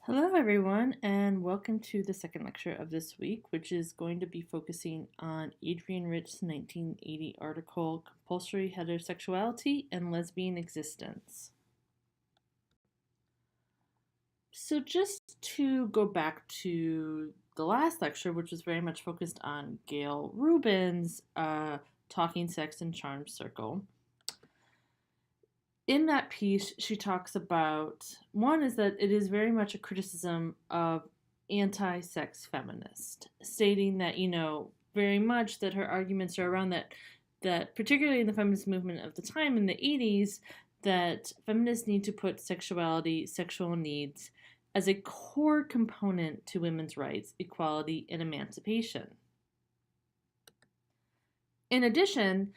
Hello, everyone, and welcome to the second lecture of this week, which is going to be focusing on Adrienne Rich's 1980 article, Compulsory Heterosexuality and Lesbian Existence. So, just to go back to the last lecture, which was very much focused on Gail Rubin's Talking Sex and Charm Circle. In that piece, she talks about one is that it is very much a criticism of anti sex feminist, stating that, very much that her arguments are around that particularly in the feminist movement of the time in the 80s, that feminists need to put sexuality, sexual needs, as a core component to women's rights, equality, and emancipation. In addition,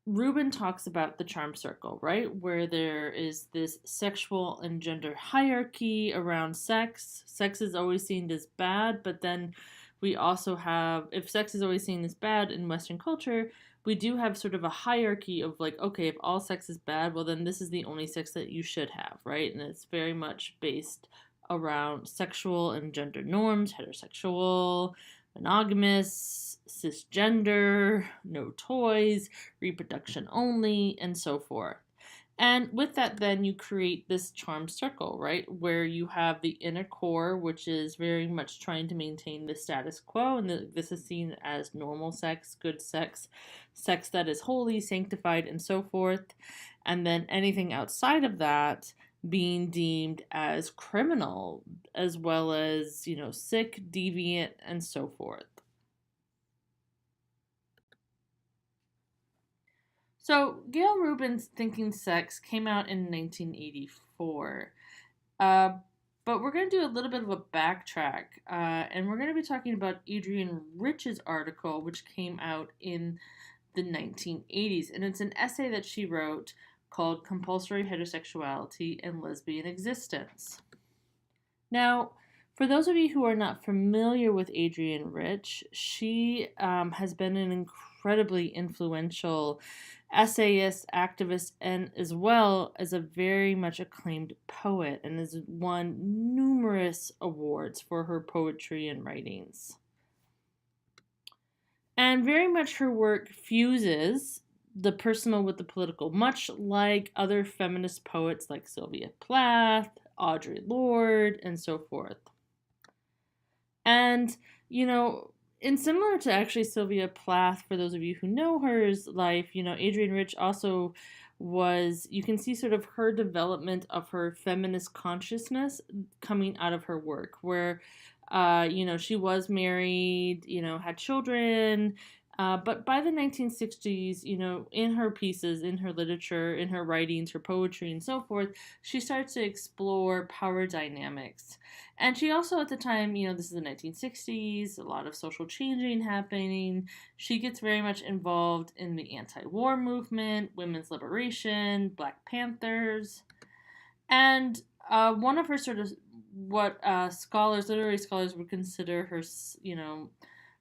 Rubin talks about the charm circle, right? Where there is this sexual and gender hierarchy around sex. Sex is always seen as bad, but then we also have, if sex is always seen as bad in Western culture, we do have sort of a hierarchy of like, okay, if all sex is bad, well, then this is the only sex that you should have, right? And it's very much based around sexual and gender norms, heterosexual, monogamous, cisgender, no toys, reproduction only, and so forth. And with that, then you create this charm circle, right? Where you have the inner core, which is very much trying to maintain the status quo. And this is seen as normal sex, good sex, sex that is holy, sanctified, and so forth. And then anything outside of that being deemed as criminal, as well as, sick, deviant, and so forth. So, Gail Rubin's Thinking Sex came out in 1984. Uh, but we're going to do a little bit of a backtrack, and we're going to be talking about Adrienne Rich's article, which came out in the 1980s. And it's an essay that she wrote called Compulsory Heterosexuality and Lesbian Existence. Now, for those of you who are not familiar with Adrienne Rich, she has been an incredibly influential essayist, activist, and as well as a very much acclaimed poet, and has won numerous awards for her poetry and writings. And very much her work fuses the personal with the political, much like other feminist poets like Sylvia Plath, Audre Lorde, and so forth. And, in similar to actually Sylvia Plath, for those of you who know her life, Adrienne Rich also was, you can see sort of her development of her feminist consciousness coming out of her work, where, she was married, had children, but by the 1960s, in her pieces, in her literature, in her writings, her poetry, and so forth, she starts to explore power dynamics. And she also, at the time, this is the 1960s, a lot of social changing happening. She gets very much involved in the anti war movement, women's liberation, Black Panthers. And one of her sort of what literary scholars would consider her,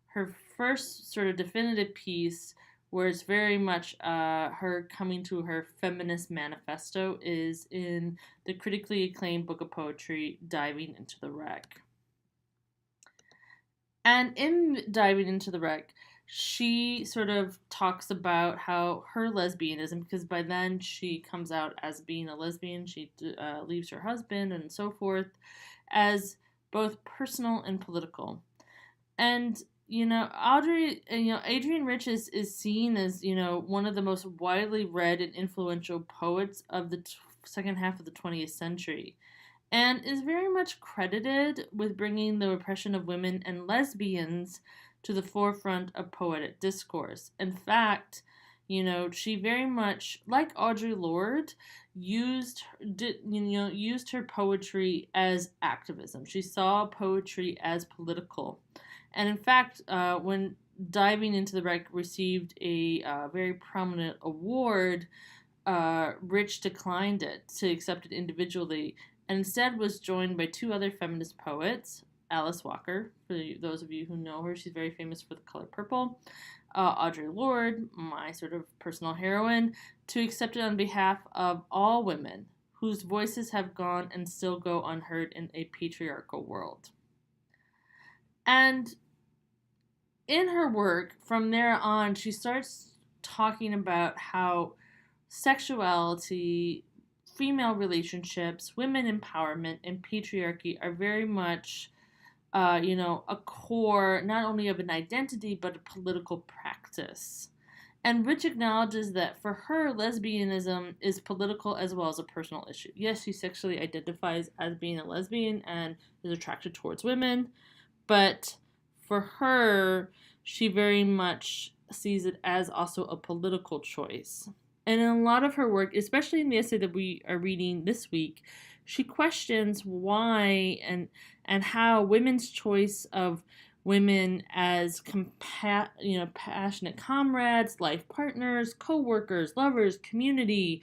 her first sort of definitive piece, where it's very much her coming to her feminist manifesto, is in the critically acclaimed book of poetry, Diving into the Wreck. And in Diving into the Wreck, she sort of talks about how her lesbianism, because by then she comes out as being a lesbian, she leaves her husband and so forth, as both personal and political. And Adrienne Rich is seen as, one of the most widely read and influential poets of the second half of the 20th century, and is very much credited with bringing the oppression of women and lesbians to the forefront of poetic discourse. In fact, she very much, like Audre Lorde, used her poetry as activism. She saw poetry as political. And in fact, when Diving into the Wreck received a very prominent award, Rich declined it to accept it individually, and instead was joined by two other feminist poets, Alice Walker, for those of you who know her, she's very famous for The Color Purple, Audre Lorde, my sort of personal heroine, to accept it on behalf of all women whose voices have gone and still go unheard in a patriarchal world. And in her work, from there on, she starts talking about how sexuality, female relationships, women empowerment, and patriarchy are very much, a core not only of an identity but a political practice. And Rich acknowledges that for her, lesbianism is political as well as a personal issue. Yes, she sexually identifies as being a lesbian and is attracted towards women, but for her, she very much sees it as also a political choice. And in a lot of her work, especially in the essay that we are reading this week, she questions why and how women's choice of women as passionate comrades, life partners, co-workers, lovers, community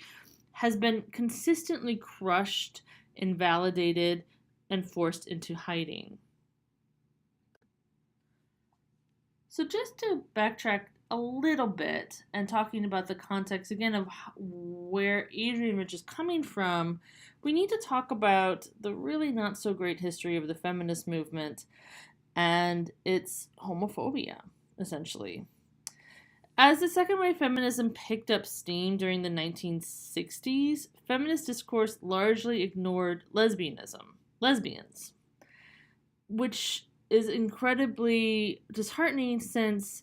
has been consistently crushed, invalidated, and forced into hiding. So just to backtrack a little bit and talking about the context again of where Adrienne Rich is coming from, we need to talk about the really not so great history of the feminist movement and its homophobia, essentially. As the second wave feminism picked up steam during the 1960s, feminist discourse largely ignored lesbians, which is incredibly disheartening since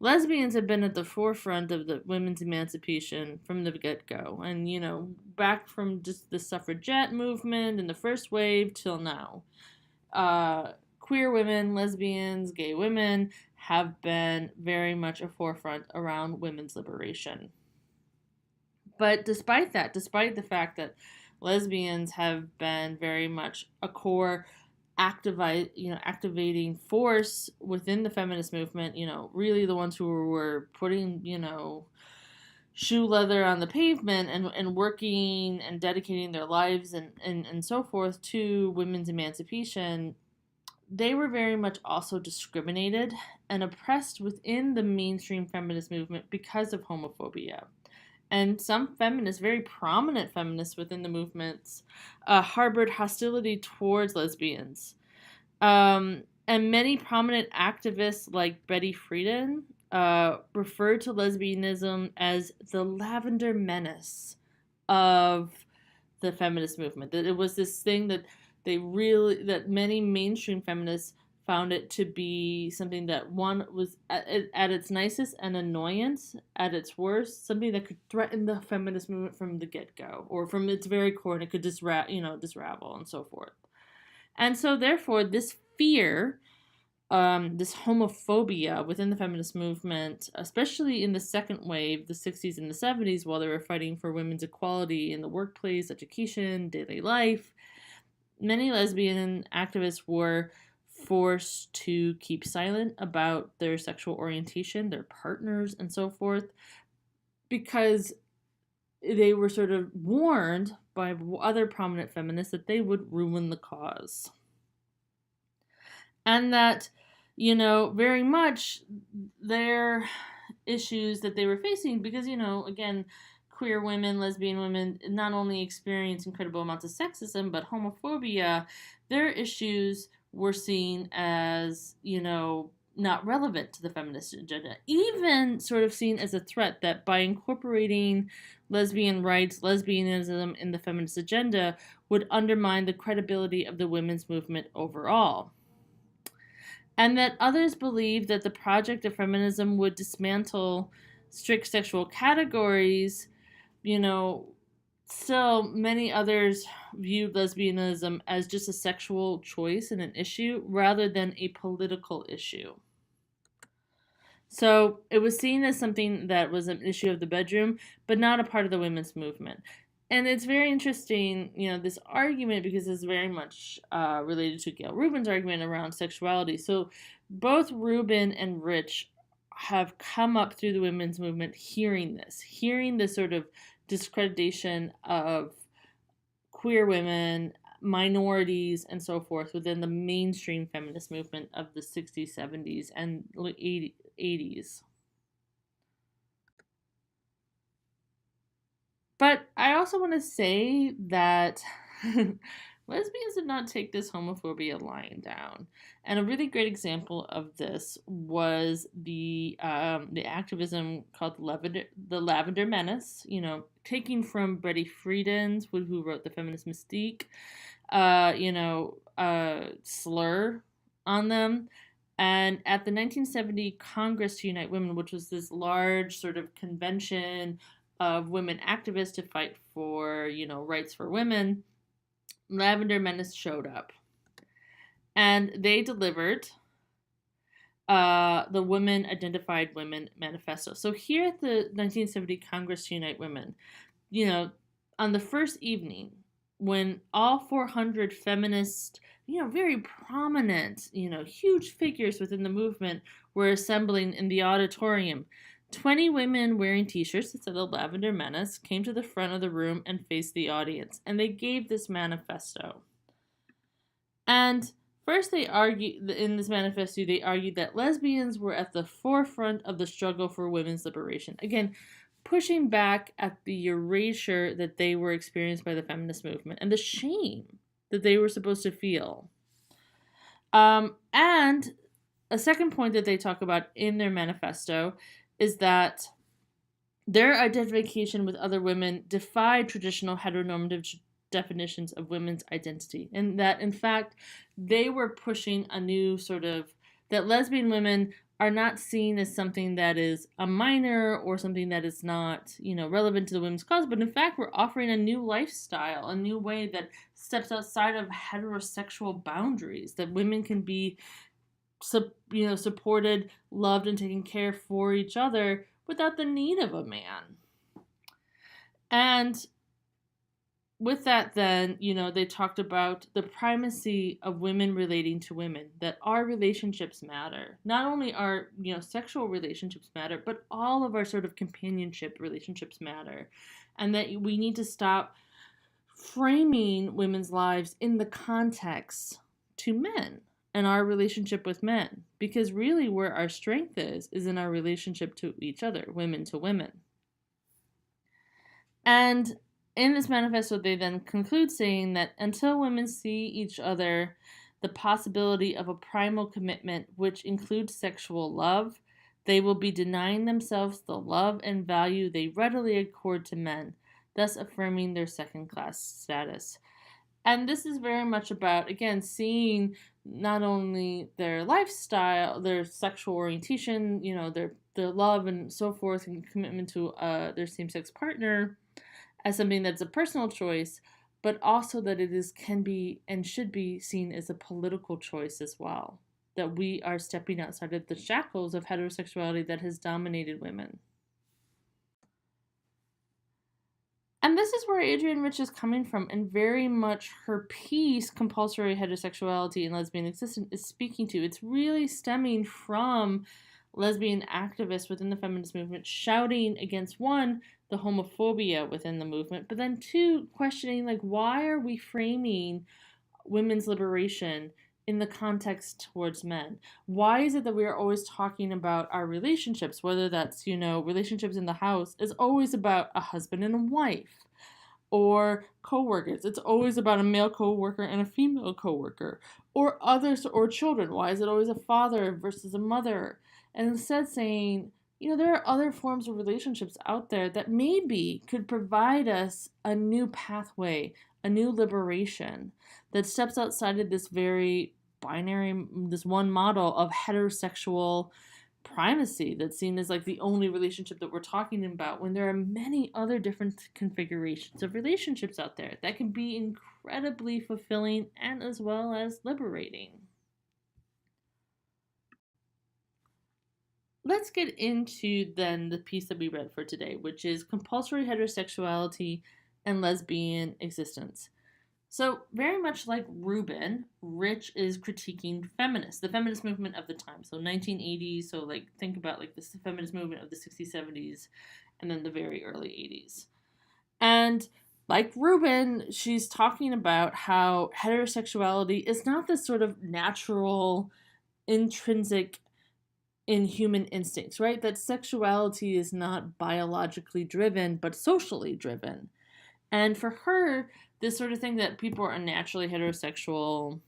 lesbians have been at the forefront of the women's emancipation from the get-go. And, back from just the suffragette movement and the first wave till now. Queer women, lesbians, gay women have been very much a forefront around women's liberation. But despite the fact that lesbians have been very much a core activating force within the feminist movement, really the ones who were putting, shoe leather on the pavement and working and dedicating their lives and so forth to women's emancipation, they were very much also discriminated and oppressed within the mainstream feminist movement because of homophobia. And some feminists, very prominent feminists within the movements, harbored hostility towards lesbians. And many prominent activists like Betty Friedan referred to lesbianism as the lavender menace of the feminist movement. That it was this thing that that many mainstream feminists found it to be something that one was at its nicest an annoyance, at its worst something that could threaten the feminist movement from the get-go or from its very core, and it could disravel and so forth. And so therefore this fear, this homophobia within the feminist movement, especially in the second wave, the 60s and the 70s, while they were fighting for women's equality in the workplace, education, daily life, many lesbian activists were forced to keep silent about their sexual orientation, their partners, and so forth, because they were sort of warned by other prominent feminists that they would ruin the cause. And that, very much their issues that they were facing, because, again, queer women, lesbian women not only experience incredible amounts of sexism, but homophobia, their issues were seen as, not relevant to the feminist agenda, even sort of seen as a threat that by incorporating lesbian rights, lesbianism in the feminist agenda would undermine the credibility of the women's movement overall. And that others believed that the project of feminism would dismantle strict sexual categories. Still many others viewed lesbianism as just a sexual choice and an issue rather than a political issue. So it was seen as something that was an issue of the bedroom, but not a part of the women's movement. And it's very interesting, this argument, because it's very much related to Gail Rubin's argument around sexuality. So both Rubin and Rich have come up through the women's movement hearing this sort of discreditation of queer women, minorities, and so forth within the mainstream feminist movement of the 60s, 70s, and 80s. But I also want to say that lesbians did not take this homophobia lying down. And a really great example of this was the activism called the Lavender Menace. Taking from Betty Friedan's, who wrote the Feminist Mystique, slur on them. And at the 1970 Congress to Unite Women, which was this large sort of convention of women activists to fight for, rights for women, Lavender Menace showed up. And they delivered the Women Identified Women Manifesto. So here at the 1970 Congress to Unite Women, on the first evening, when all 400 feminist, very prominent, huge figures within the movement were assembling in the auditorium, 20 women wearing t-shirts that said the Lavender Menace came to the front of the room and faced the audience, and they gave this manifesto. And first they argued, in this manifesto, they argued that lesbians were at the forefront of the struggle for women's liberation. Again, pushing back at the erasure that they were experienced by the feminist movement and the shame that they were supposed to feel. And a second point that they talk about in their manifesto is that their identification with other women defied traditional heteronormative definitions of women's identity, and that in fact they were pushing a new sort of, that lesbian women are not seen as something that is a minor or something that is not, relevant to the women's cause, but in fact we're offering a new lifestyle, a new way that steps outside of heterosexual boundaries, that women can be supported, loved, and taken care for each other without the need of a man. And with that, then, they talked about the primacy of women relating to women, that our relationships matter. Not only our, sexual relationships matter, but all of our sort of companionship relationships matter. And that we need to stop framing women's lives in the context to men and our relationship with men. Because really where our strength is in our relationship to each other, women to women. And in this manifesto, they then conclude saying that until women see each other the possibility of a primal commitment which includes sexual love, they will be denying themselves the love and value they readily accord to men, thus affirming their second-class status. And this is very much about, again, seeing not only their lifestyle, their sexual orientation, their love and so forth, and commitment to their same-sex partner as something that's a personal choice, but also that can be and should be seen as a political choice as well. That we are stepping outside of the shackles of heterosexuality that has dominated women. And this is where Adrienne Rich is coming from, and very much her piece, Compulsory Heterosexuality and Lesbian Existence, is speaking to. It's really stemming from lesbian activists within the feminist movement shouting against, one, the homophobia within the movement, but then two, questioning, why are we framing women's liberation in the context towards men? Why is it that we are always talking about our relationships, whether that's, relationships in the house, is always about a husband and a wife, or co-workers. It's always about a male co-worker and a female co-worker, or others, or children. Why is it always a father versus a mother? And instead saying, there are other forms of relationships out there that maybe could provide us a new pathway, a new liberation that steps outside of this very binary, this one model of heterosexual primacy that's seen as the only relationship that we're talking about, when there are many other different configurations of relationships out there that can be incredibly fulfilling and as well as liberating. Let's get into then the piece that we read for today, which is Compulsory Heterosexuality and Lesbian Existence. So very much like Rubin, Rich is critiquing feminists, the feminist movement of the time. So 1980s, so think about this feminist movement of the 60s, 70s, and then the very early 80s. And like Rubin, she's talking about how heterosexuality is not this sort of natural, intrinsic in human instincts, right? That sexuality is not biologically driven, but socially driven. And for her, this sort of thing that people are naturally heterosexual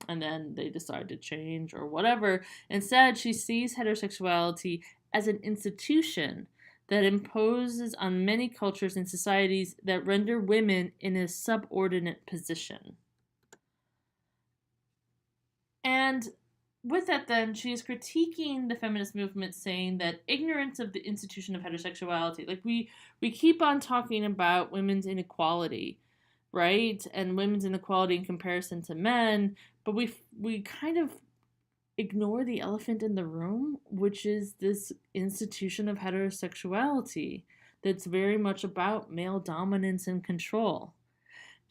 and then they decide to change or whatever, instead, she sees heterosexuality as an institution that imposes on many cultures and societies that render women in a subordinate position. And with that, then, she is critiquing the feminist movement, saying that ignorance of the institution of heterosexuality, like we keep on talking about women's inequality, right, and women's inequality in comparison to men, but we kind of ignore the elephant in the room, which is this institution of heterosexuality that's very much about male dominance and control.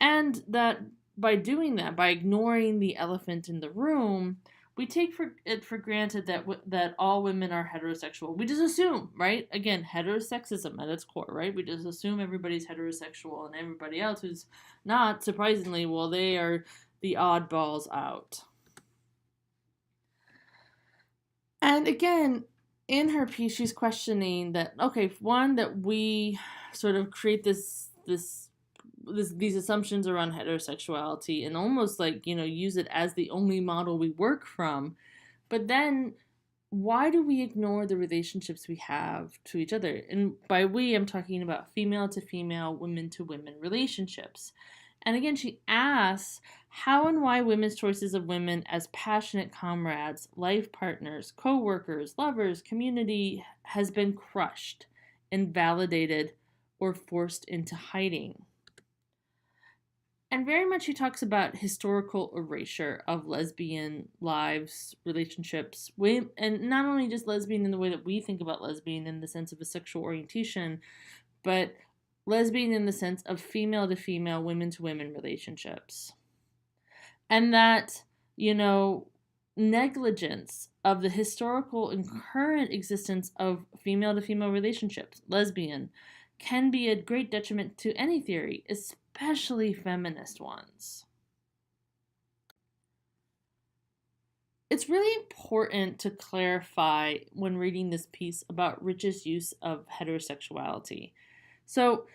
And that by doing that, by ignoring the elephant in the room, we take it for granted that that all women are heterosexual. We just assume, right? Again, heterosexism at its core, right? We just assume everybody's heterosexual and everybody else who's not, surprisingly, well, they are the oddballs out. And again, in her piece, she's questioning that, okay, one, that we sort of create these assumptions around heterosexuality and almost like, use it as the only model we work from. But then why do we ignore the relationships we have to each other? And by we, I'm talking about female to female, women to women relationships. And again, she asks how and why women's choices of women as passionate comrades, life partners, co workers, lovers, community has been crushed, invalidated, or forced into hiding. And very much she talks about historical erasure of lesbian lives, relationships, and not only just lesbian in the way that we think about lesbian in the sense of a sexual orientation, but lesbian in the sense of female to female, women to women relationships. And that, negligence of the historical and current existence of female to female relationships, lesbian, can be a great detriment to any theory, especially feminist ones. It's really important to clarify when reading this piece about Rich's use of heterosexuality. So,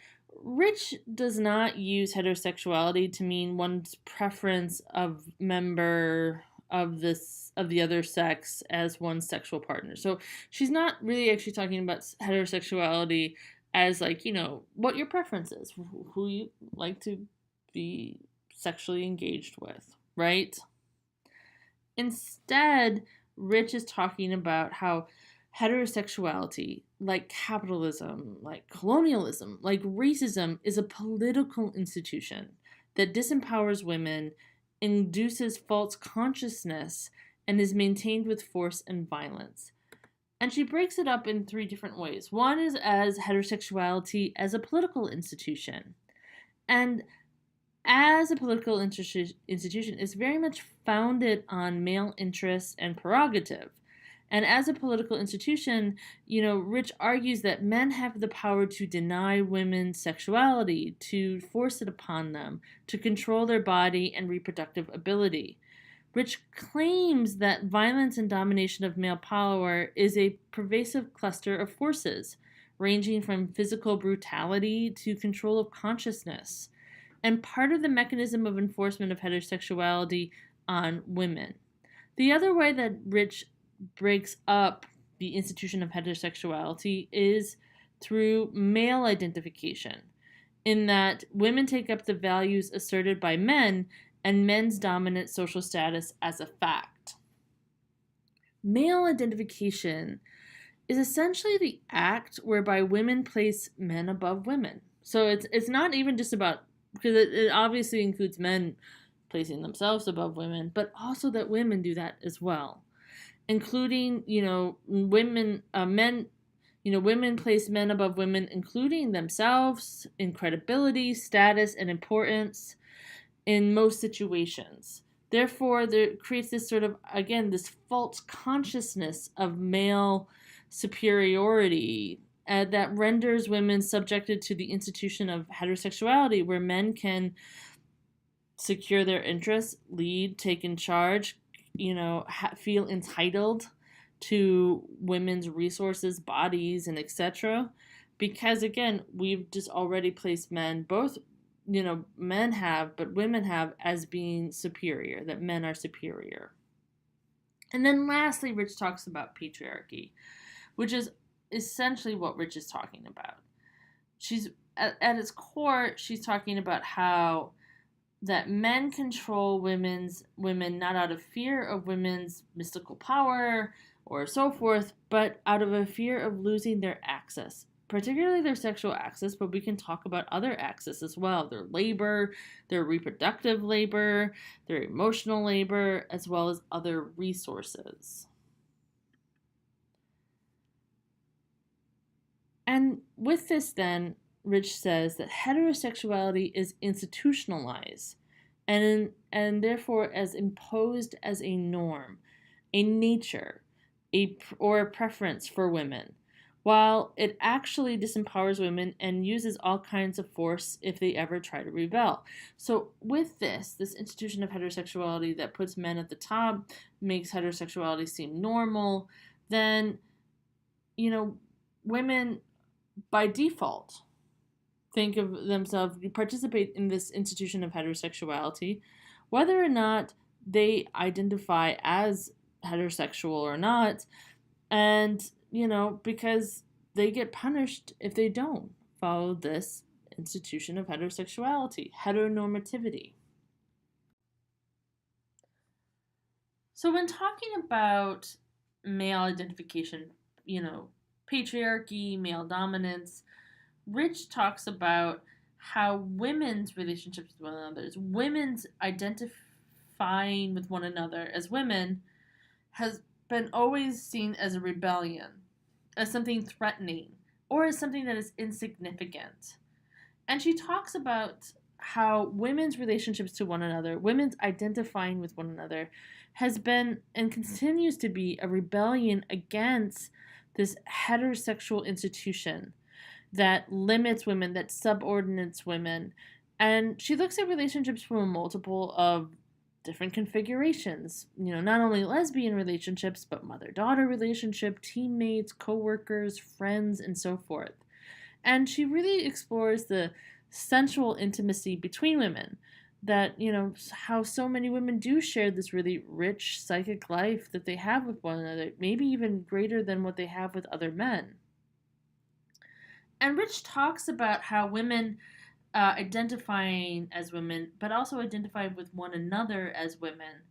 Rich does not use heterosexuality to mean one's preference of member of the other sex as one's sexual partner. So she's not really actually talking about heterosexuality as like, what your preference is, who you like to be sexually engaged with, right? Instead, Rich is talking about how heterosexuality, like capitalism, like colonialism, like racism, is a political institution that disempowers women, induces false consciousness, and is maintained with force and violence. And she breaks it up in three different ways. One is as heterosexuality as a political institution. And as a political institution, is very much founded on male interest and prerogative. And as a political institution, Rich argues that men have the power to deny women sexuality, to force it upon them, to control their body and reproductive ability. Rich claims that violence and domination of male power is a pervasive cluster of forces, ranging from physical brutality to control of consciousness, and part of the mechanism of enforcement of heterosexuality on women. The other way that Rich breaks up the institution of heterosexuality is through male identification, in that women take up the values asserted by men and men's dominant social status as a fact. Male identification is essentially the act whereby women place men above women. So it's not even just about, because it obviously includes men placing themselves above women, but also that women do that as well, including women place men above women, including themselves, in credibility, status, and importance in most situations. Therefore, there creates this sort of, again, this false consciousness of male superiority that renders women subjected to the institution of heterosexuality, where men can secure their interests, lead, take in charge, feel entitled to women's resources, bodies, and etc. Because again, we've just already placed men, both, men have, but women have, as being superior, that men are superior. And then lastly, Rich talks about patriarchy, which is essentially what Rich is talking about. She's at its core, she's talking about how that men control women not out of fear of women's mystical power or so forth, but out of a fear of losing their access, particularly their sexual access, but we can talk about other access as well, their labor, their reproductive labor, their emotional labor, as well as other resources. And with this, then, Rich says that heterosexuality is institutionalized and therefore as imposed as a norm, a nature, or a preference for women, while it actually disempowers women and uses all kinds of force if they ever try to rebel. So with this institution of heterosexuality that puts men at the top, makes heterosexuality seem normal, then, women by default think of themselves, participate in this institution of heterosexuality, whether or not they identify as heterosexual or not, and, because they get punished if they don't follow this institution of heterosexuality, heteronormativity. So when talking about male identification, patriarchy, male dominance, Rich talks about how women's relationships with one another, women's identifying with one another as women, has been always seen as a rebellion, as something threatening, or as something that is insignificant. And she talks about how women's relationships to one another, women's identifying with one another, has been and continues to be a rebellion against this heterosexual institution that limits women, that subordinates women. And she looks at relationships from a multiple of different configurations. Not only lesbian relationships, but mother-daughter relationship, teammates, co-workers, friends, and so forth. And she really explores the sensual intimacy between women, that, how so many women do share this really rich psychic life that they have with one another, maybe even greater than what they have with other men. And Rich talks about how women identifying as women, but also identify with one another as women,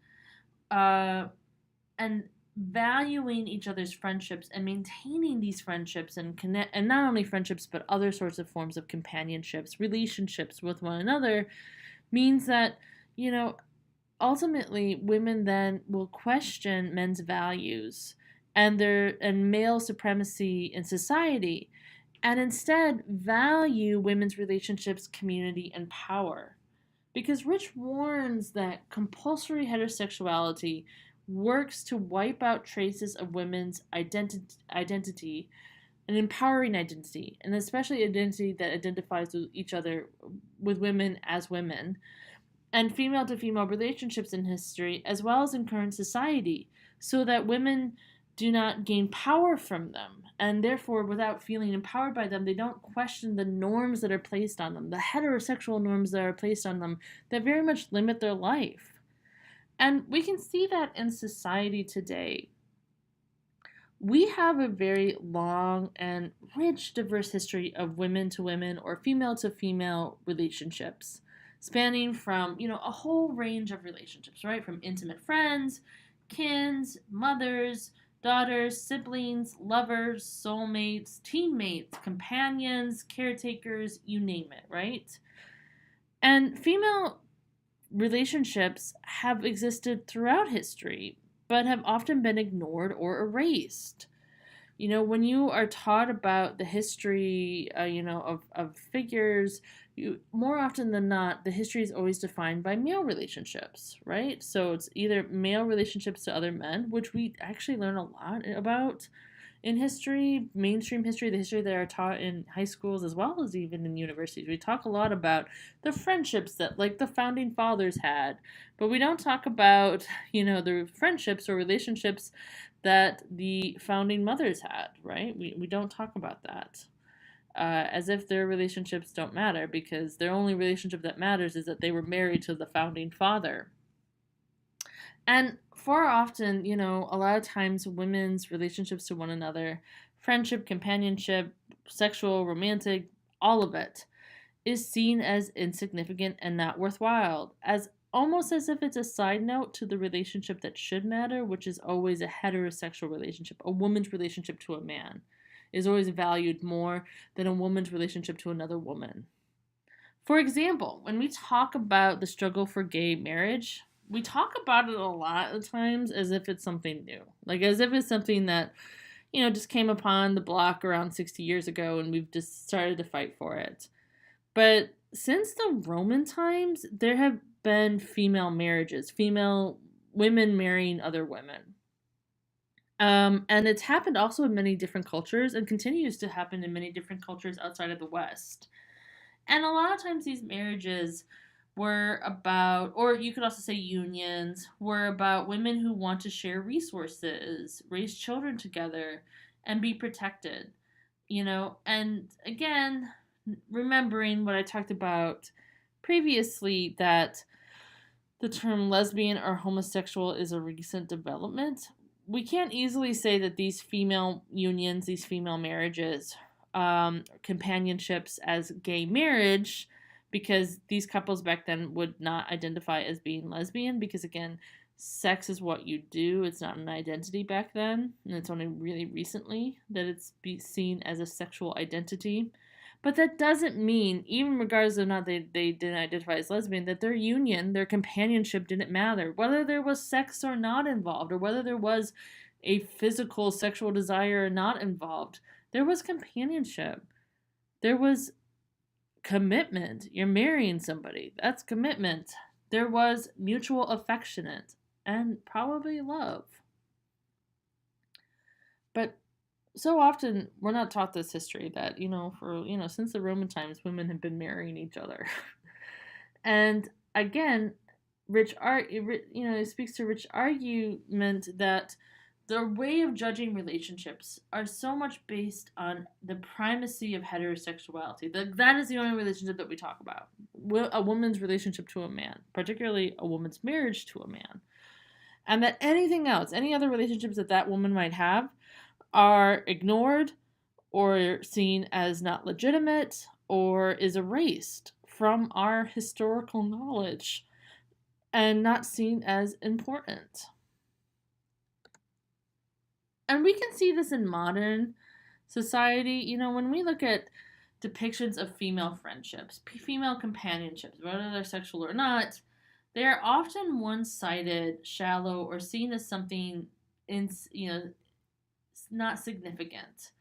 and valuing each other's friendships and maintaining these friendships and not only friendships, but other sorts of forms of companionships, relationships with one another, means that, ultimately women then will question men's values and male supremacy in society, and instead value women's relationships, community, and power. Because Rich warns that compulsory heterosexuality works to wipe out traces of women's identity, an empowering identity, and especially identity that identifies with each other, with women as women, and female to female relationships in history, as well as in current society, so that women do not gain power from them, and therefore, without feeling empowered by them, they don't question the norms that are placed on them, the heterosexual norms that are placed on them, that very much limit their life. And we can see that in society today. We have a very long and rich, diverse history of women to women or female to female relationships, spanning from, a whole range of relationships, right? From intimate friends, kins, mothers, daughters, siblings, lovers, soulmates, teammates, companions, caretakers, you name it, right? And female relationships have existed throughout history, but have often been ignored or erased. When you are taught about the history, of figures, more often than not, the history is always defined by male relationships, right? So it's either male relationships to other men, which we actually learn a lot about in history, mainstream history, the history that are taught in high schools as well as even in universities. We talk a lot about the friendships that like the founding fathers had, but we don't talk about, the friendships or relationships that the founding mothers had, right? We don't talk about that. As if their relationships don't matter, because their only relationship that matters is that they were married to the founding father. And far often, a lot of times women's relationships to one another, friendship, companionship, sexual, romantic, all of it, is seen as insignificant and not worthwhile, as almost as if it's a side note to the relationship that should matter, which is always a heterosexual relationship. A woman's relationship to a man is always valued more than a woman's relationship to another woman. For example, when we talk about the struggle for gay marriage, we talk about it a lot of times as if it's something new. Like as if it's something that, just came upon the block around 60 years ago and we've just started to fight for it. But since the Roman times, there have been female marriages, female women marrying other women. And it's happened also in many different cultures and continues to happen in many different cultures outside of the West. And a lot of times these marriages were about, or you could also say unions, were about women who want to share resources, raise children together, and be protected. And again, remembering what I talked about previously, that the term lesbian or homosexual is a recent development, we can't easily say that these female unions, these female marriages, companionships as gay marriage, because these couples back then would not identify as being lesbian, because again, sex is what you do, it's not an identity back then, and it's only really recently that it's seen as a sexual identity. But that doesn't mean, even regardless of not they didn't identify as lesbian, that their union, their companionship didn't matter. Whether there was sex or not involved, or whether there was a physical sexual desire or not involved, there was companionship. There was commitment. You're marrying somebody. That's commitment. There was mutual affectionate and probably love. But so often we're not taught this history that, since the Roman times, women have been marrying each other. And again, it speaks to Rich argument that the way of judging relationships are so much based on the primacy of heterosexuality. That is the only relationship that we talk about. A woman's relationship to a man, particularly a woman's marriage to a man. And that anything else, any other relationships that woman might have, are ignored or seen as not legitimate or is erased from our historical knowledge and not seen as important. And we can see this in modern society. When we look at depictions of female friendships, female companionships, whether they're sexual or not, they are often one-sided, shallow, or seen as something not significant.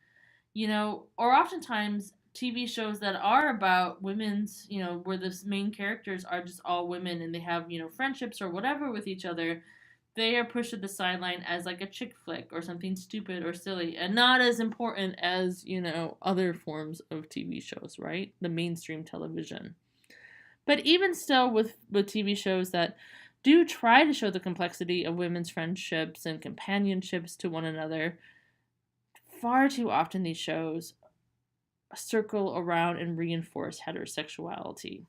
Or oftentimes TV shows that are about women's, where the main characters are just all women and they have, friendships or whatever with each other, they are pushed to the sideline as like a chick flick or something stupid or silly and not as important as, other forms of TV shows, right? The mainstream television. But even still, with TV shows that do try to show the complexity of women's friendships and companionships to one another, far too often these shows circle around and reinforce heterosexuality.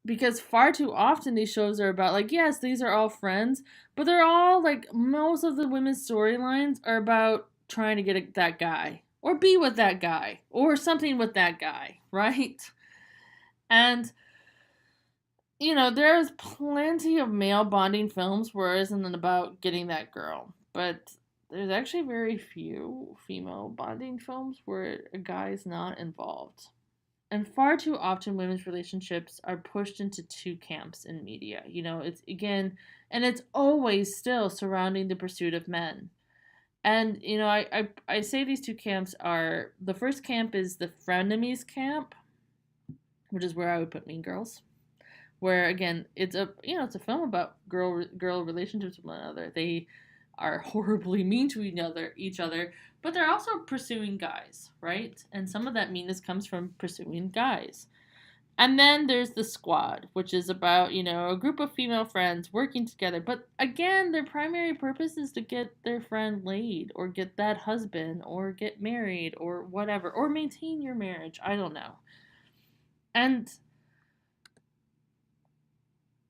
Because far too often these shows are about, like, yes, these are all friends, but they're all, like, most of the women's storylines are about trying to get that guy, or be with that guy, or something with that guy, right? And, there's plenty of male bonding films where it isn't about getting that girl, but there's actually very few female bonding films where a guy is not involved. And far too often women's relationships are pushed into two camps in media. It's again, and it's always still surrounding the pursuit of men. And, I say these two camps are, the first camp is the frenemies camp, which is where I would put Mean Girls. Where again, it's a film about girl relationships with one another. They are horribly mean to each other, but they're also pursuing guys, right? And some of that meanness comes from pursuing guys. And then there's the squad, which is about, a group of female friends working together. But again, their primary purpose is to get their friend laid, or get that husband, or get married, or whatever, or maintain your marriage. I don't know. And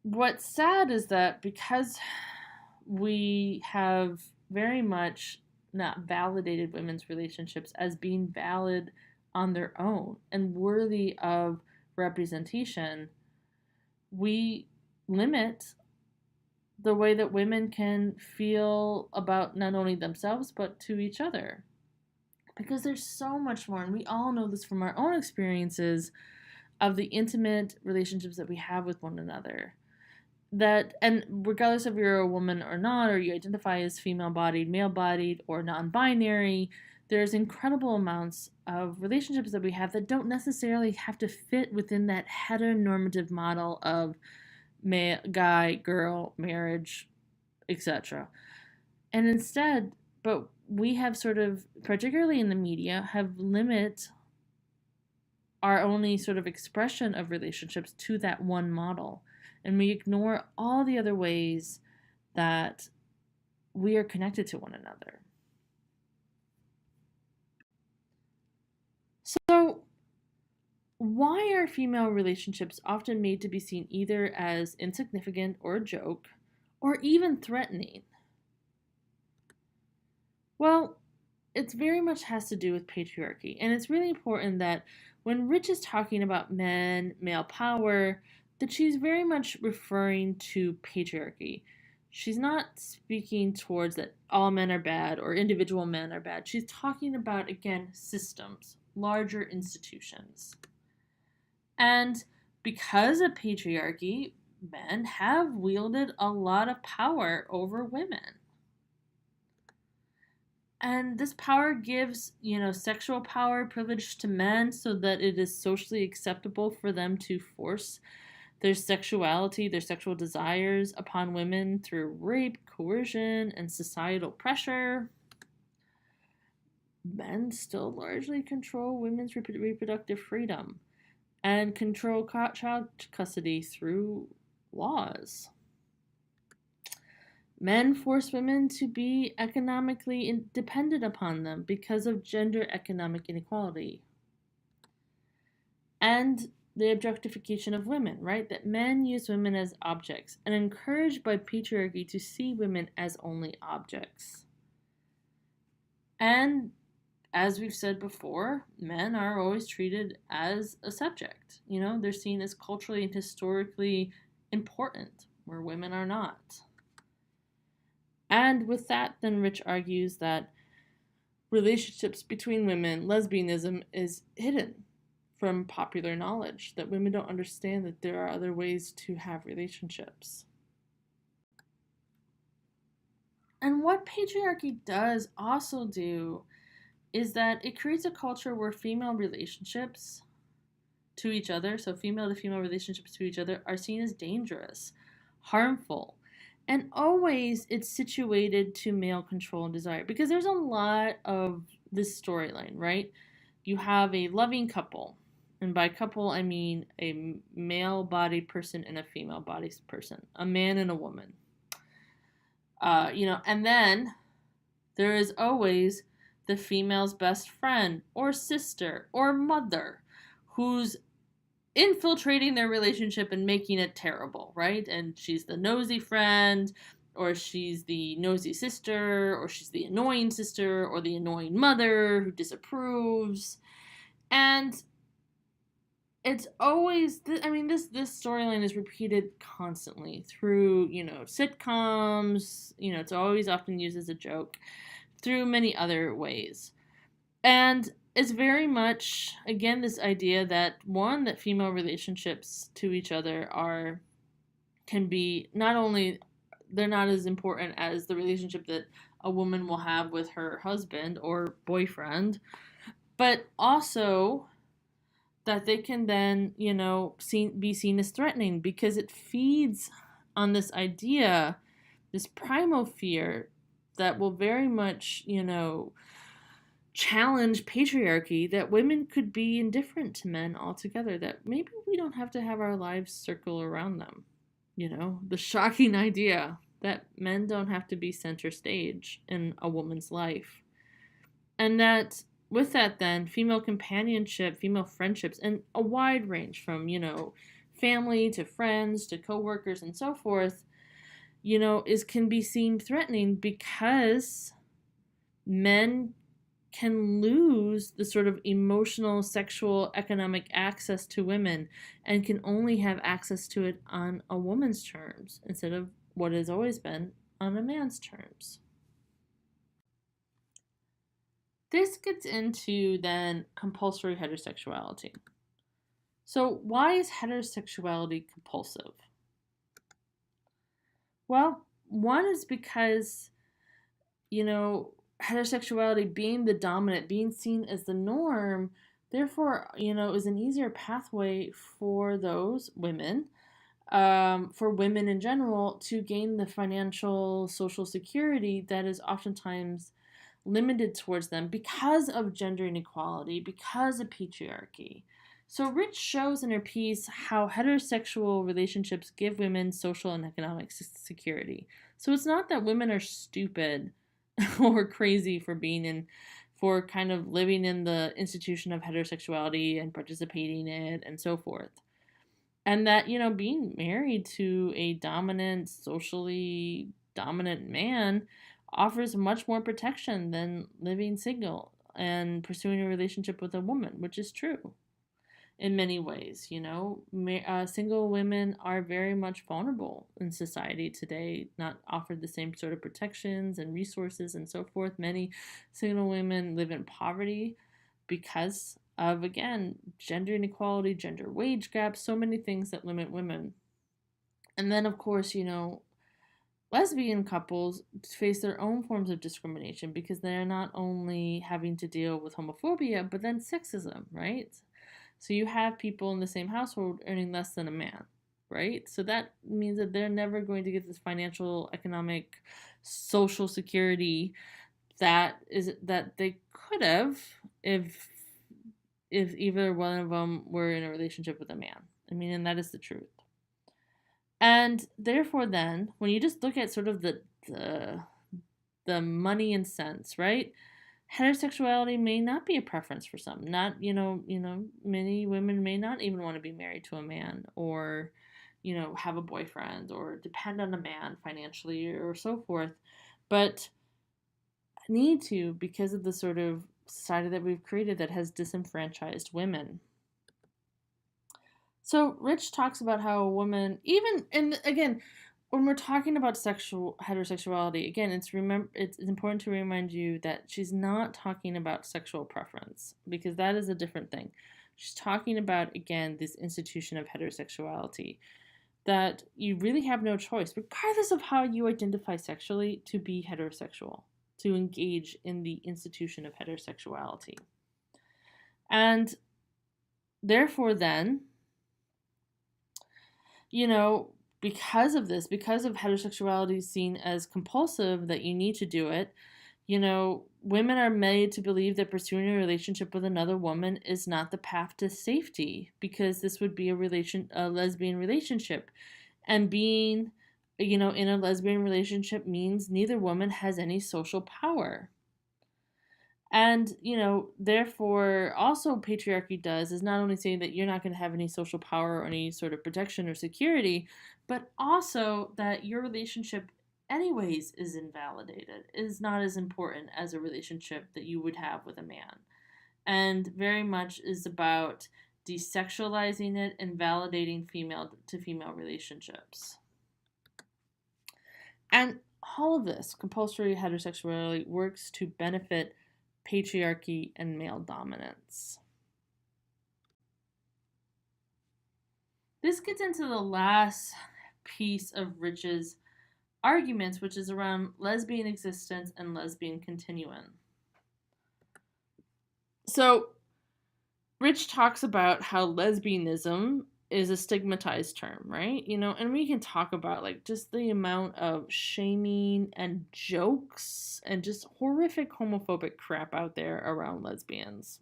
what's sad is that because we have very much not validated women's relationships as being valid on their own and worthy of representation, we limit the way that women can feel about not only themselves but to each other. Because there's so much more, and we all know this from our own experiences of the intimate relationships that we have with one another. That, and regardless if you're a woman or not, or you identify as female bodied, male bodied, or non binary, there's incredible amounts of relationships that we have that don't necessarily have to fit within that heteronormative model of guy, girl, marriage, etc. And instead, but we have sort of, particularly in the media, have limit our only sort of expression of relationships to that one model. And we ignore all the other ways that we are connected to one another. So, why are female relationships often made to be seen either as insignificant or a joke, or even threatening? Well, it very much has to do with patriarchy. And it's really important that when Rich is talking about men, male power, that she's very much referring to patriarchy. She's not speaking towards that all men are bad or individual men are bad. She's talking about, again, systems, larger institutions. And because of patriarchy, men have wielded a lot of power over women. And this power gives, sexual power, privilege to men so that it is socially acceptable for them to force their sexuality, their sexual desires upon women through rape, coercion, and societal pressure. Men still largely control women's reproductive freedom and control child custody through laws. Men force women to be economically dependent upon them because of gender economic inequality. And the objectification of women, right? That men use women as objects and encouraged by patriarchy to see women as only objects. And as we've said before, men are always treated as a subject. They're seen as culturally and historically important, where women are not. And with that, then Rich argues that relationships between women, lesbianism, is hidden from popular knowledge, that women don't understand that there are other ways to have relationships. And what patriarchy does also do is that it creates a culture where female relationships to each other, so female to female relationships to each other, are seen as dangerous, harmful, and always it's situated to male control and desire. Because there's a lot of this storyline, right? You have a loving couple. And by couple, I mean a male-bodied person and a female-bodied person. A man and a woman. And then there is always the female's best friend or sister or mother who's infiltrating their relationship and making it terrible, right? And she's the nosy friend, or she's the nosy sister, or she's the annoying sister, or the annoying mother who disapproves. And it's always, this storyline is repeated constantly through, sitcoms, it's always often used as a joke, through many other ways. And it's very much, again, this idea that, one, that female relationships to each other can be, not only, they're not as important as the relationship that a woman will have with her husband or boyfriend, but also that they can then, be seen as threatening, because it feeds on this idea, this primal fear, that will very much, challenge patriarchy, that women could be indifferent to men altogether, that maybe we don't have to have our lives circle around them. The shocking idea that men don't have to be center stage in a woman's life. And that with that, then, female companionship, female friendships, and a wide range from, family to friends to coworkers and so forth, can be seen threatening because men can lose the sort of emotional, sexual, economic access to women and can only have access to it on a woman's terms instead of what has always been on a man's terms. This gets into then compulsory heterosexuality. So, why is heterosexuality compulsive? Well, one is because, heterosexuality being the dominant, being seen as the norm, therefore, is an easier pathway for those women, for women in general, to gain the financial, social security that is oftentimes limited towards them because of gender inequality, because of patriarchy. So Rich shows in her piece how heterosexual relationships give women social and economic security. So it's not that women are stupid or crazy for kind of living in the institution of heterosexuality and participating in it and so forth. And that, being married to a dominant, socially dominant man offers much more protection than living single and pursuing a relationship with a woman, which is true in many ways. Single women are very much vulnerable in society today, not offered the same sort of protections and resources and so forth. Many single women live in poverty because of, again, gender inequality, gender wage gaps, so many things that limit women. And then, of course, lesbian couples face their own forms of discrimination because they're not only having to deal with homophobia, but then sexism, right? So you have people in the same household earning less than a man, right? So that means that they're never going to get this financial, economic, social security that they could have if either one of them were in a relationship with a man. And that is the truth. And therefore, then, when you just look at sort of the money and sense, right? Heterosexuality may not be a preference for some. Not, many women may not even want to be married to a man or, have a boyfriend or depend on a man financially or so forth, but need to because of the sort of society that we've created that has disenfranchised women. So Rich talks about how a woman, even, and again, when we're talking about sexual heterosexuality, again, it's important to remind you that she's not talking about sexual preference because that is a different thing. She's talking about, again, this institution of heterosexuality, that you really have no choice, regardless of how you identify sexually, to be heterosexual, to engage in the institution of heterosexuality. And therefore, then, because of this, because of heterosexuality seen as compulsive, that you need to do it, women are made to believe that pursuing a relationship with another woman is not the path to safety because this would be a lesbian relationship. And being, in a lesbian relationship means neither woman has any social power. And, therefore, also patriarchy is not only saying that you're not going to have any social power or any sort of protection or security, but also that your relationship anyways is invalidated, is not as important as a relationship that you would have with a man. And very much is about desexualizing it and validating female-to-female relationships. And all of this, compulsory heterosexuality, works to benefit patriarchy and male dominance. This gets into the last piece of Rich's arguments, which is around lesbian existence and lesbian continuum. So Rich talks about how lesbianism is a stigmatized term, right? And we can talk about like just the amount of shaming and jokes and just horrific homophobic crap out there around lesbians.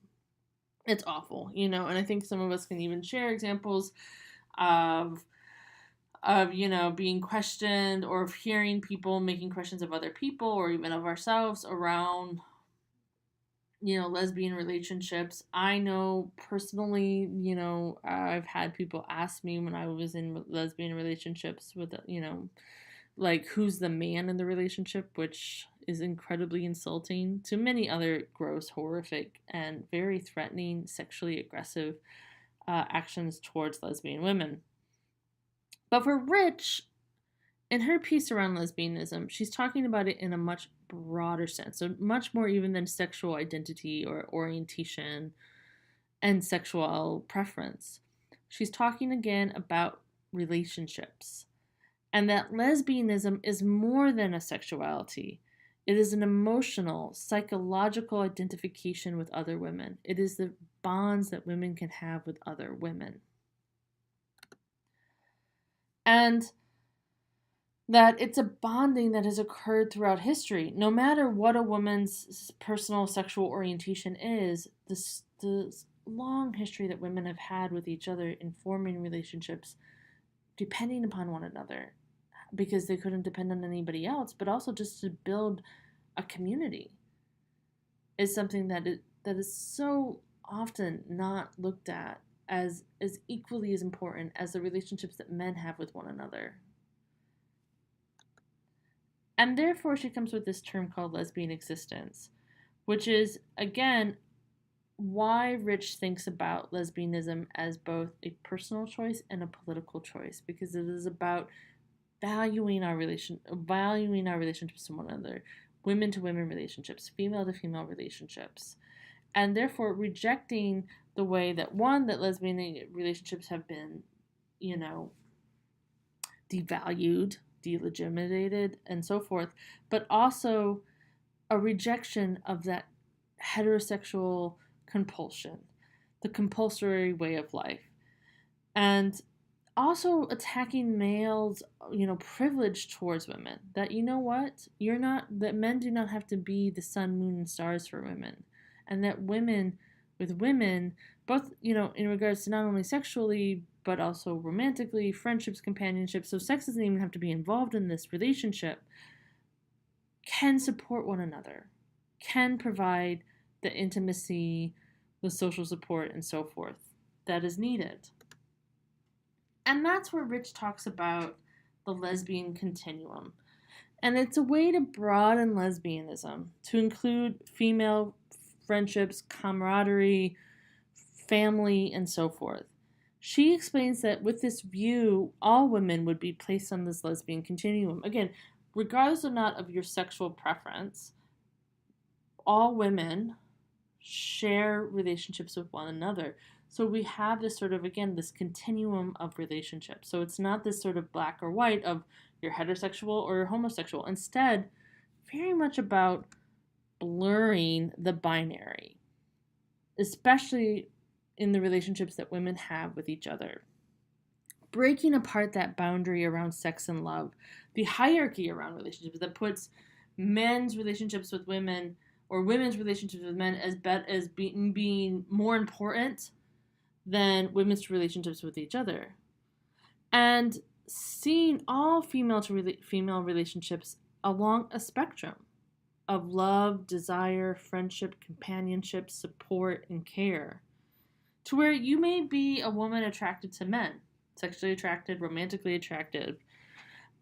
It's awful, and I think some of us can even share examples of being questioned, or of hearing people making questions of other people or even of ourselves around lesbian relationships. I know personally, I've had people ask me when I was in lesbian relationships with, like, who's the man in the relationship, which is incredibly insulting to many other gross, horrific, and very threatening, sexually aggressive actions towards lesbian women. But for Rich, in her piece around lesbianism, she's talking about it in a much broader sense, so much more even than sexual identity or orientation and sexual preference. She's talking again about relationships, and that lesbianism is more than a sexuality. It is an emotional, psychological identification with other women. It is the bonds that women can have with other women. And that it's a bonding that has occurred throughout history. No matter what a woman's personal sexual orientation is, the long history that women have had with each other in forming relationships, depending upon one another, because they couldn't depend on anybody else, but also just to build a community, is something that is so often not looked at as equally as important as the relationships that men have with one another. And therefore, she comes with this term called lesbian existence, which is, again, why Rich thinks about lesbianism as both a personal choice and a political choice, because it is about valuing our relationships to one another, women to women relationships, female to female relationships, and therefore rejecting the way that lesbian relationships have been, devalued, delegitimated, and so forth, but also a rejection of that heterosexual compulsion, the compulsory way of life, and also attacking males, privilege towards women. That that men do not have to be the sun, moon, and stars for women, and that women with women, both, in regards to not only sexually, but also romantically, friendships, companionship, so sex doesn't even have to be involved in this relationship, can support one another, can provide the intimacy, the social support, and so forth that is needed. And that's where Rich talks about the lesbian continuum. And it's a way to broaden lesbianism to include female friendships, camaraderie, family, and so forth. She explains that with this view, all women would be placed on this lesbian continuum. Again, regardless or not of your sexual preference, all women share relationships with one another. So we have this sort of, again, this continuum of relationships. So it's not this sort of black or white of you're heterosexual or you're homosexual. Instead, very much about blurring the binary, especially in the relationships that women have with each other. Breaking apart that boundary around sex and love, the hierarchy around relationships that puts men's relationships with women or women's relationships with men as being more important than women's relationships with each other. And seeing all female to female relationships along a spectrum of love, desire, friendship, companionship, support, and care. To where you may be a woman attracted to men, sexually attracted, romantically attracted,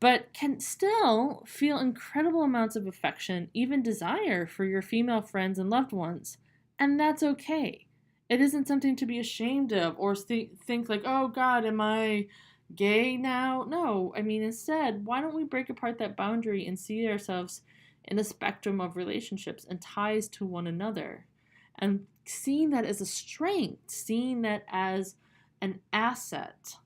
but can still feel incredible amounts of affection, even desire for your female friends and loved ones. And that's okay. It isn't something to be ashamed of or think like, oh God, am I gay now? No, instead, why don't we break apart that boundary and see ourselves in a spectrum of relationships and ties to one another, and seeing that as a strength, seeing that as an asset,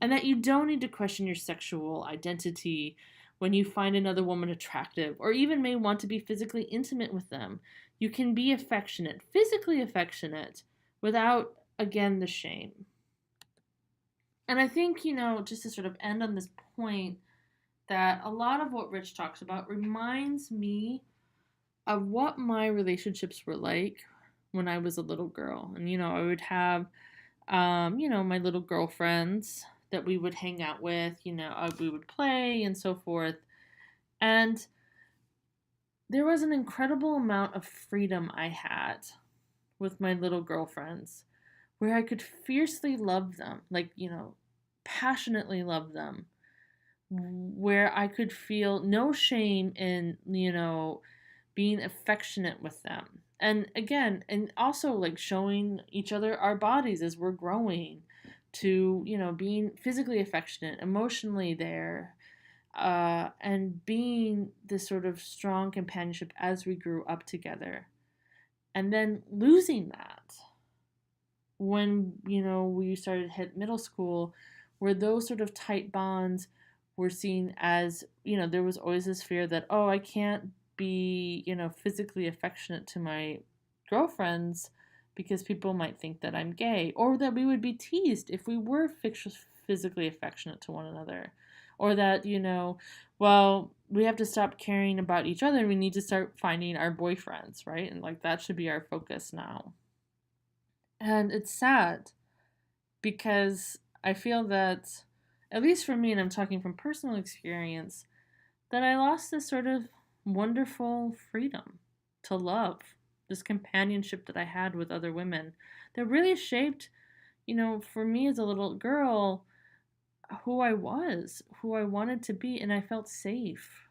and that you don't need to question your sexual identity when you find another woman attractive or even may want to be physically intimate with them. You can be affectionate, physically affectionate, without, again, the shame. And I think, just to sort of end on this point, that a lot of what Rich talks about reminds me of what my relationships were like when I was a little girl. And, I would have, my little girlfriends that we would hang out with, we would play and so forth. And there was an incredible amount of freedom I had with my little girlfriends where I could fiercely love them, like, passionately love them, where I could feel no shame in, being affectionate with them. And again, and also like showing each other our bodies as we're growing, to, being physically affectionate, emotionally there, and being this sort of strong companionship as we grew up together. And then losing that when, we started to hit middle school, where those sort of tight bonds were seen as, there was always this fear that, oh, I can't be, physically affectionate to my girlfriends because people might think that I'm gay, or that we would be teased if we were physically affectionate to one another, or that, well, we have to stop caring about each other and we need to start finding our boyfriends, right? And like that should be our focus now. And it's sad because I feel that, at least for me, and I'm talking from personal experience, that I lost this sort of wonderful freedom to love, this companionship that I had with other women that really shaped, for me as a little girl, who I was, who I wanted to be, and I felt safe.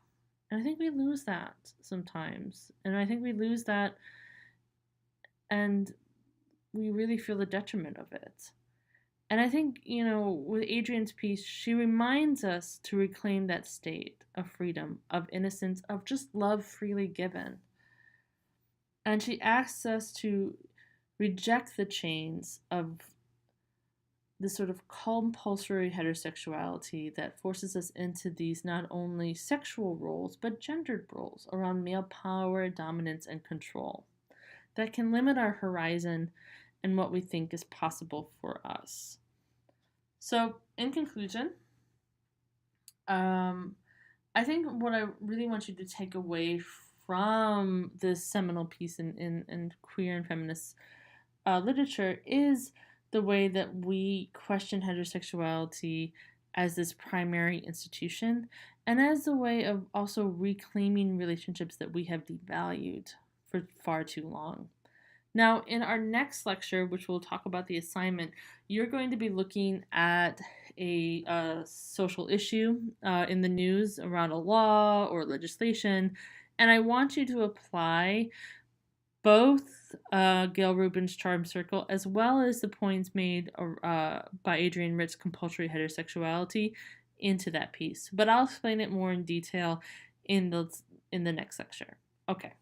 And I think we lose that sometimes. And I think we lose that, and we really feel the detriment of it. And I think, with Adrian's piece, she reminds us to reclaim that state of freedom, of innocence, of just love freely given. And she asks us to reject the chains of this sort of compulsory heterosexuality that forces us into these not only sexual roles, but gendered roles around male power, dominance, and control that can limit our horizon and what we think is possible for us. So, in conclusion, I think what I really want you to take away from this seminal piece in queer and feminist literature is the way that we question heterosexuality as this primary institution, and as a way of also reclaiming relationships that we have devalued for far too long. Now, in our next lecture, which we'll talk about the assignment, you're going to be looking at a social issue in the news around a law or legislation, and I want you to apply both Gail Rubin's Charm Circle as well as the points made by Adrienne Ritt's Compulsory Heterosexuality into that piece. But I'll explain it more in detail in the next lecture. Okay.